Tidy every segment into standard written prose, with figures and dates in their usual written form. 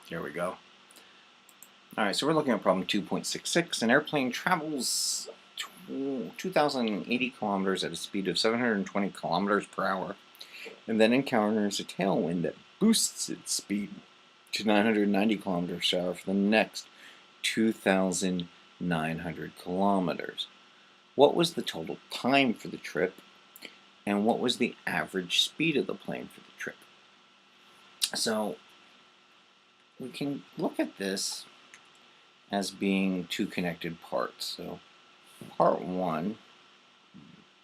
There we go. Alright, so we're looking at problem 2.66. An airplane travels 2,080 kilometers at a speed of 720 kilometers per hour and then encounters a tailwind that boosts its speed to 990 kilometers per hour for the next 2,900 kilometers. What was the total time for the trip, and what was the average speed of the plane for the trip? So we can look at this as being two connected parts. So part one,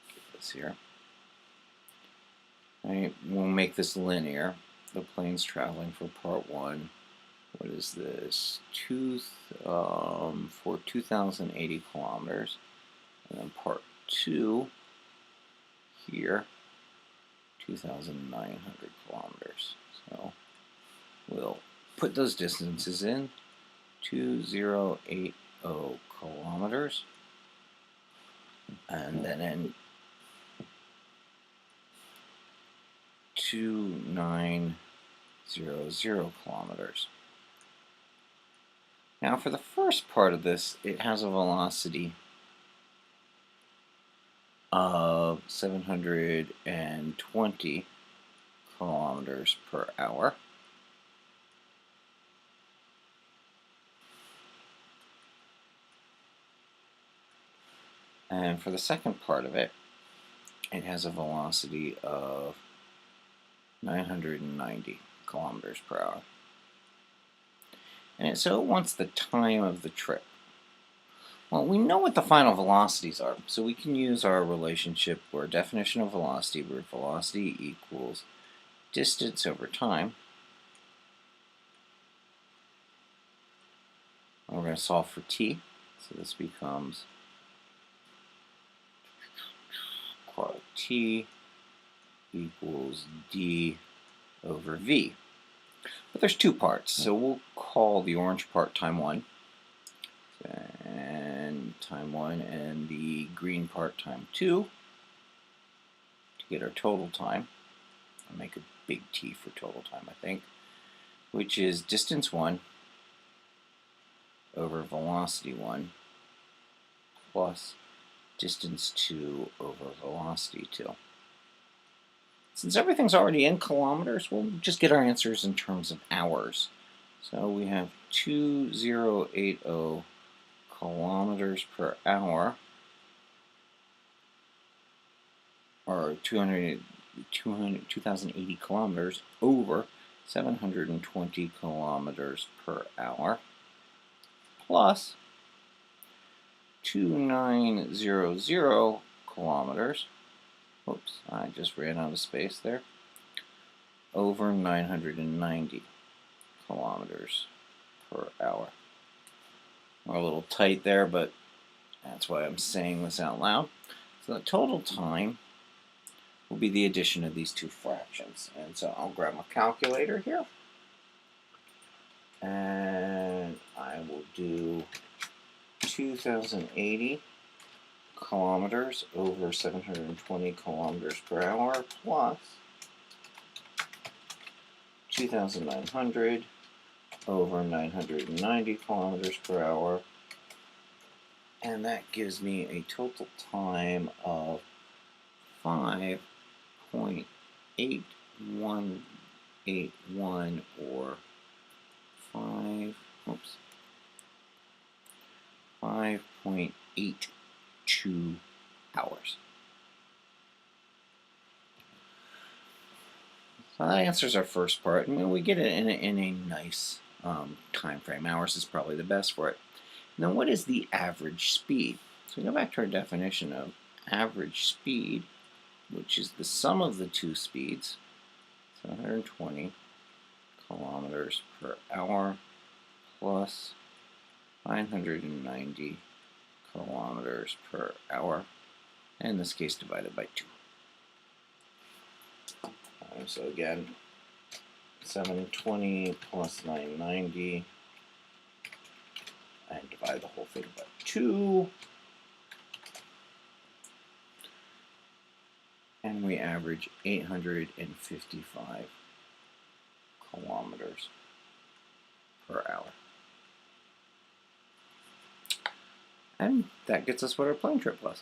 get this here, right? We'll make this linear. The plane's traveling for part one. What is this? For 2,080 kilometers. And then part two here, 2,900 kilometers. So we'll put those distances in. 2080 kilometers, and then in 2900 kilometers. Now for the first part of this, it has a velocity of 720 kilometers per hour. And for the second part of it, it has a velocity of 990 kilometers per hour. And so it wants the time of the trip. Well, we know what the final velocities are, so we can use our relationship or definition of velocity, where velocity equals distance over time. And we're going to solve for t, so this becomes t equals d over v. But there's two parts, so we'll call the orange part time 1, and the green part time 2 to get our total time. I'll make a big T for total time, I think, which is distance 1 over velocity 1 plus distance 2 over velocity 2. Since everything's already in kilometers, we'll just get our answers in terms of hours. So we have 2080 kilometers per hour, or 2,080 kilometers over 720 kilometers per hour, plus 2,900 kilometers. Oops, I just ran out of space there. Over 990 kilometers per hour. We're a little tight there, but that's why I'm saying this out loud. So the total time will be the addition of these two fractions. And so I'll grab my calculator here. And I will do 2,080 kilometers over 720 kilometers per hour plus 2,900 over 990 kilometers per hour, and that gives me a total time of 5.8181, or 5.82 hours. So that answers our first part. I mean, we get it in a nice time frame. Hours is probably the best for it. Now, what is the average speed? So we go back to our definition of average speed, which is the sum of the two speeds, 720 kilometers per hour plus 990 kilometers per hour, and in this case divided by 2. So again, 720 plus 990, and divide the whole thing by 2. And we average 855 kilometers per hour. And that gets us what our plane trip was.